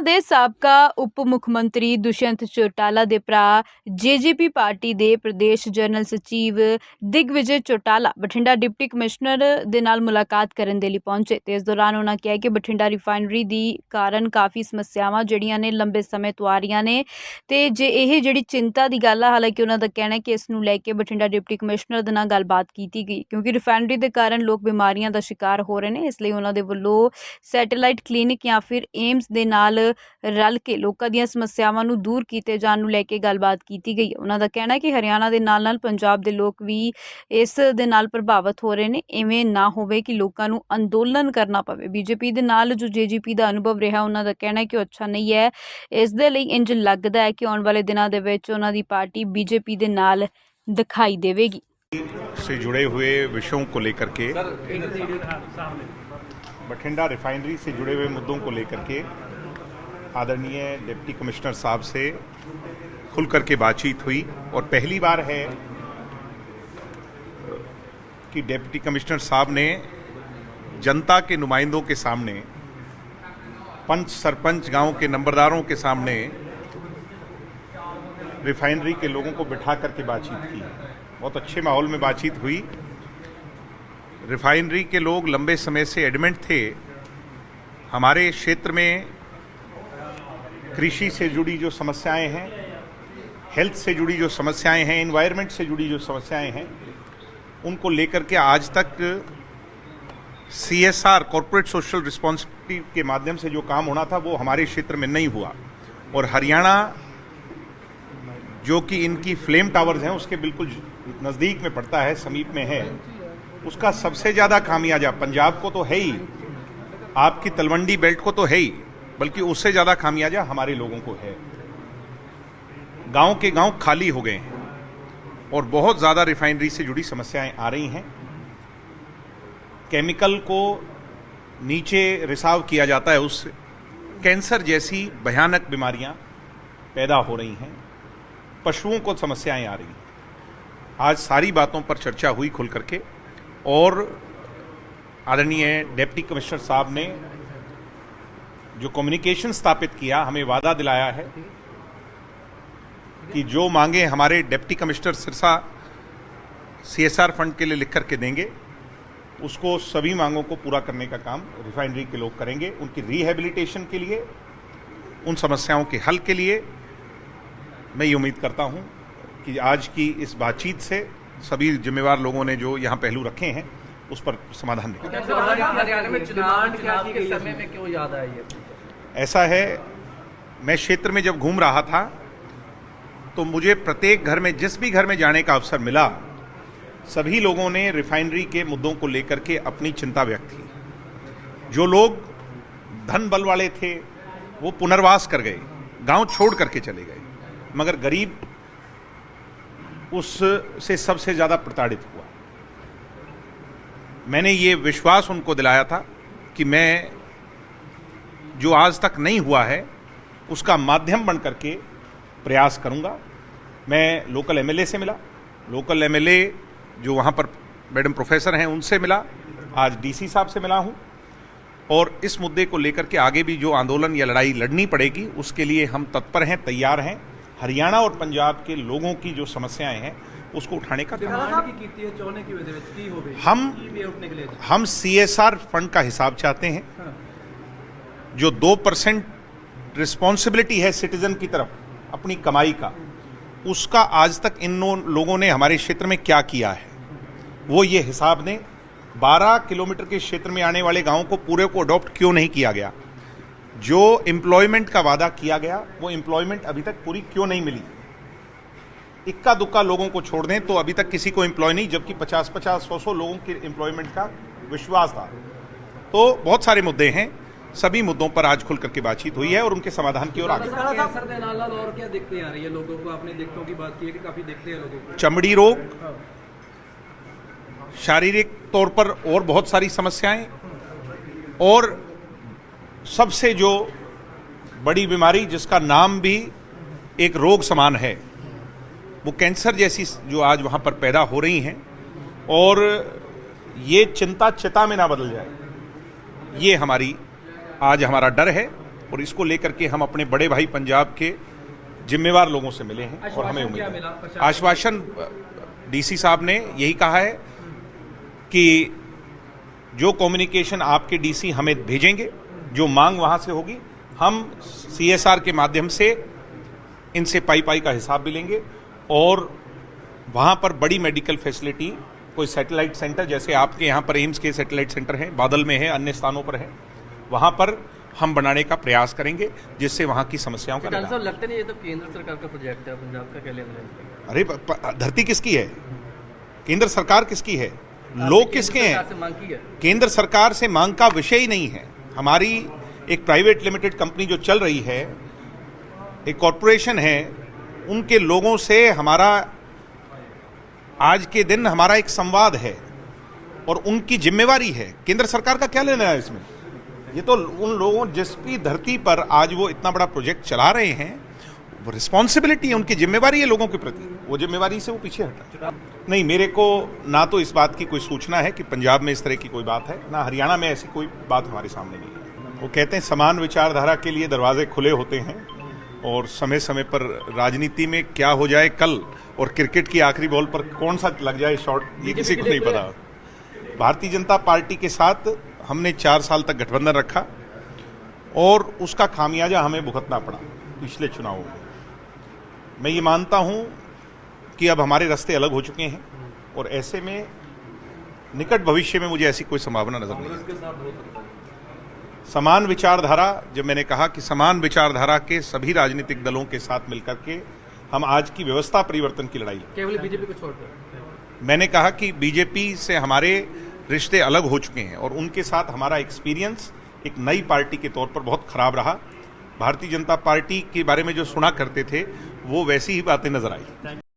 ਦੇ ਸਾਬਕਾ ਉਪ ਮੁੱਖ ਮੰਤਰੀ ਦੁਸ਼ਯੰਤ ਚੌਟਾਲਾ ਦੇ ਭਰਾ ਜੇਜੇਪੀ ਪਾਰਟੀ ਦੇ ਪ੍ਰਦੇਸ਼ ਜਨਰਲ ਸਚਿਵ ਦਿਗਵਿਜੇ ਚੌਟਾਲਾ ਬਠਿੰਡਾ ਡਿਪਟੀ ਕਮਿਸ਼ਨਰ ਦੇ ਨਾਲ ਮੁਲਾਕਾਤ ਕਰਨ ਦੇ ਲਈ ਪਹੁੰਚੇ ਤੇ ਇਸ ਦੌਰਾਨ ਉਹਨਾਂ ਕਿਹਾ ਕਿ ਬਠਿੰਡਾ ਰਿਫਾਈਨਰੀ ਦੀ ਕਾਰਨ ਕਾਫੀ ਸਮੱਸਿਆਵਾਂ ਜਿਹੜੀਆਂ ਨੇ ਲੰਬੇ ਸਮੇਂ ਤੋਂ ਆ ਰਹੀਆਂ ਨੇ ਤੇ ਜੇ ਇਹ ਜਿਹੜੀ ਚਿੰਤਾ ਦੀ ਗੱਲ ਹੈ, ਹਾਲਾਂਕਿ ਉਹਨਾਂ ਦਾ ਕਹਿਣਾ ਹੈ ਕਿ ਇਸ ਨੂੰ ਲੈ ਕੇ ਬਠਿੰਡਾ ਡਿਪਟੀ ਕਮਿਸ਼ਨਰ ਦੇ ਨਾਲ ਗੱਲਬਾਤ ਕੀਤੀ ਗਈ ਕਿਉਂਕਿ ਰਿਫਾਈਨਰੀ ਦੇ ਕਾਰਨ ਲੋਕ ਬਿਮਾਰੀਆਂ ਦਾ ਸ਼ਿਕਾਰ ਹੋ ਰਹੇ ਨੇ। ਇਸ ਲਈ ਉਹਨਾਂ ਦੇ ਵੱਲੋਂ ਸੈਟੇਲਾਈਟ ਕਲੀਨਿਕ ਜਾਂ ਫਿਰ ਏਮਸ ਦੇ ਨਾਲ ਰਲ ਕੇ ਲੋਕਾਂ ਦੀਆਂ ਸਮੱਸਿਆਵਾਂ ਨੂੰ ਦੂਰ ਕੀਤੇ ਜਾਣ ਨੂੰ ਲੈ ਕੇ ਗੱਲਬਾਤ ਕੀਤੀ ਗਈ। ਉਹਨਾਂ ਦਾ ਕਹਿਣਾ ਹੈ ਕਿ ਹਰਿਆਣਾ ਦੇ ਨਾਲ ਪੰਜਾਬ ਦੇ ਲੋਕ ਵੀ ਇਸ ਦੇ ਨਾਲ ਪ੍ਰਭਾਵਿਤ ਹੋ ਰਹੇ ਨੇ। ਇਵੇਂ ਨਾ ਹੋਵੇ ਕਿ ਲੋਕਾਂ ਨੂੰ ਅੰਦੋਲਨ ਕਰਨਾ ਪਵੇ। ਬੀਜੇਪੀ ਦੇ ਨਾਲ ਜੋ ਜੇਜੇਪੀ ਦਾ ਅਨੁਭਵ ਰਿਹਾ, ਉਹਨਾਂ ਦਾ ਕਹਿਣਾ ਹੈ ਕਿ ਉਹ ਅੱਛਾ ਨਹੀਂ ਹੈ। ਇਸ ਦੇ ਲਈ ਇੰਜ ਲੱਗਦਾ ਹੈ ਕਿ आने वाले दिनों ਦੇ ਵਿੱਚ ਉਹਨਾਂ ਦੀ ਪਾर्टी बीजेपी ਦੇ ਨਾਲ दिखाई देवेगी। से जुड़े हुए विषयों को लेकर के, बठिंडा रिफाइनरी से जुड़े हुए मुद्दों को लेकर के आदरणीय डिप्टी कमिश्नर साहब से खुल करके बातचीत हुई और पहली बार है कि डिप्टी कमिश्नर साहब ने जनता के नुमाइंदों के सामने, पंच सरपंच गांव के नंबरदारों के सामने रिफाइनरी के लोगों को बिठा करके बातचीत की। बहुत अच्छे माहौल में बातचीत हुई। रिफाइनरी के लोग लंबे समय से एडमेंट थे। हमारे क्षेत्र में कृषि से जुड़ी जो समस्याएं हैं, हेल्थ से जुड़ी जो समस्याएं हैं, एनवायरनमेंट से जुड़ी जो समस्याएं हैं, उनको लेकर के आज तक CSR कॉर्पोरेट सोशल रिस्पॉन्सिबिलिटी के माध्यम से जो काम होना था वो हमारे क्षेत्र में नहीं हुआ। और हरियाणा जो कि इनकी फ्लेम टावर्स हैं उसके बिल्कुल नज़दीक में पड़ता है, समीप में है, उसका सबसे ज़्यादा खामियाजा पंजाब को तो है ही, आपकी तलवंडी बेल्ट को तो है ही, बल्कि उससे ज़्यादा खामियाजा हमारे लोगों को है। गांव के गांव खाली हो गए हैं और बहुत ज़्यादा रिफाइनरी से जुड़ी समस्याएं आ रही हैं। केमिकल को नीचे रिसाव किया जाता है, उससे कैंसर जैसी भयानक बीमारियां पैदा हो रही हैं, पशुओं को समस्याएं आ रही हैं। आज सारी बातों पर चर्चा हुई खुल करके और आदरणीय डिप्टी कमिश्नर साहब ने जो कम्युनिकेशन स्थापित किया, हमें वादा दिलाया है कि जो मांगे हमारे deputy commissioner Sirsa CSR fund के लिए लिख करके देंगे, उसको सभी मांगों को पूरा करने का काम रिफाइनरी के लोग करेंगे। उनकी रिहेबिलिटेशन के लिए, उन समस्याओं के हल के लिए मैं ये उम्मीद करता हूं कि आज की इस बातचीत से सभी जिम्मेवार लोगों ने जो यहाँ पहलू रखे हैं उस पर समाधान निकलेगा। हरियाणा में चुनाव के समय में क्यों याद आया ये? ऐसा है, मैं क्षेत्र में जब घूम रहा था तो मुझे प्रत्येक घर में, जिस भी घर में जाने का अवसर मिला, सभी लोगों ने रिफाइनरी के मुद्दों को लेकर के अपनी चिंता व्यक्त की। जो लोग धन बल वाले थे वो पुनर्वास कर गए, गांव छोड़ करके चले गए, मगर गरीब उससे सबसे ज्यादा प्रताड़ित हुआ। मैंने ये विश्वास उनको दिलाया था कि मैं जो आज तक नहीं हुआ है उसका माध्यम बन करके प्रयास करूंगा। मैं लोकल MLA से मिला, लोकल MLA जो वहाँ पर मैडम प्रोफेसर हैं उनसे मिला, आज DC साहब से मिला हूँ और इस मुद्दे को लेकर के आगे भी जो आंदोलन या लड़ाई लड़नी पड़ेगी उसके लिए हम तत्पर हैं, तैयार हैं। हरियाणा और पंजाब के लोगों की जो समस्याएं हैं उसको उठाने का काम हम CSR फंड का हिसाब चाहते हैं। जो 2% रिस्पॉन्सिबिलिटी है सिटीजन की तरफ अपनी कमाई का, उसका आज तक इन लोगों ने हमारे क्षेत्र में क्या किया है वो ये हिसाब दें। 12 किलोमीटर के क्षेत्र में आने वाले गांवों को पूरे को अडॉप्ट क्यों नहीं किया गया? जो एम्प्लॉयमेंट का वादा किया गया वो एम्प्लॉयमेंट अभी तक पूरी क्यों नहीं मिली? इक्का दुक्का लोगों को छोड़ दें तो अभी तक किसी को एम्प्लॉय नहीं, जबकि 50-50, 100-100 लोगों के एम्प्लॉयमेंट का विश्वास था। तो बहुत सारे मुद्दे हैं, सभी मुद्दों पर आज खुल करके बातचीत हुई है और उनके समाधान की ओर आगे। और क्या दिक्कतें आ रही है लोगों को? आपने दिक्कतों की बात की है कि काफी दिक्कतें हैं लोगों को। चमड़ी रोग, शारीरिक तौर पर और बहुत सारी समस्याएं, और सबसे जो बड़ी बीमारी जिसका नाम भी एक रोग समान है वो कैंसर जैसी जो आज वहां पर पैदा हो रही हैं, और ये चिंता चिता में ना बदल जाए, ये हमारा डर है। और इसको लेकर के हम अपने बड़े भाई पंजाब के जिम्मेवार लोगों से मिले हैं और हमें उम्मीद है। आश्वासन डीसी साहब ने यही कहा है कि जो कम्युनिकेशन आपके डीसी हमें भेजेंगे, जो मांग वहां से होगी, हम CSR के माध्यम से इनसे पाई का हिसाब भी लेंगे और वहां पर बड़ी मेडिकल फैसिलिटी, कोई सैटेलाइट सेंटर जैसे आपके यहाँ पर एम्स के सैटेलाइट सेंटर हैं, बादल में है, अन्य स्थानों पर है, वहां पर हम बनाने का प्रयास करेंगे जिससे वहां की समस्याओं का डॉक्टर साहब लगता नहीं ये तो केंद्र सरकार का प्रोजेक्ट है, पंजाब का क्या लेना है? अरे धरती किसकी है? केंद्र सरकार किसकी है? लोग किसके हैं? मांग की है। केंद्र सरकार से मांग का विषय ही नहीं है। हमारी एक प्राइवेट लिमिटेड कंपनी जो चल रही है, एक कॉरपोरेशन है, उनके लोगों से हमारा आज के दिन हमारा एक संवाद है और उनकी जिम्मेवारी है। केंद्र सरकार का क्या लेना है इसमें? ये तो उन लोगों जिसकी धरती पर आज वो इतना बड़ा प्रोजेक्ट चला रहे हैं, वो रिस्पॉन्सिबिलिटी है, उनकी जिम्मेवारी है लोगों के प्रति, वो जिम्मेवारी से वो पीछे हटा नहीं। मेरे को ना तो इस बात की कोई सूचना है कि पंजाब में इस तरह की कोई बात है, ना हरियाणा में ऐसी कोई बात हमारे सामने नहीं है। वो कहते हैं समान विचारधारा के लिए दरवाजे खुले होते हैं और समय समय पर राजनीति में क्या हो जाए कल और क्रिकेट की आखिरी बॉल पर कौन सा लग जाए शॉट, ये किसी को नहीं पता। भारतीय जनता पार्टी के साथ हमने 4 साल तक गठबंधन रखा और उसका खामियाजा हमें भुगतना पड़ा पिछले चुनावों में। मैं ये मानता हूं कि अब हमारे रास्ते अलग हो चुके हैं और ऐसे में निकट भविष्य में मुझे ऐसी कोई संभावना नजर नहीं है। समान विचारधारा, जब मैंने कहा कि समान विचारधारा के सभी राजनीतिक दलों के साथ मिलकर के हम आज की व्यवस्था परिवर्तन की लड़ाई, केवल बीजेपी को छोड़कर, मैंने कहा कि बीजेपी से हमारे रिश्ते अलग हो चुके हैं और उनके साथ हमारा एक्सपीरियंस एक नई पार्टी के तौर पर बहुत खराब रहा। भारतीय जनता पार्टी के बारे में जो सुना करते थे वो वैसी ही बातें नजर आई।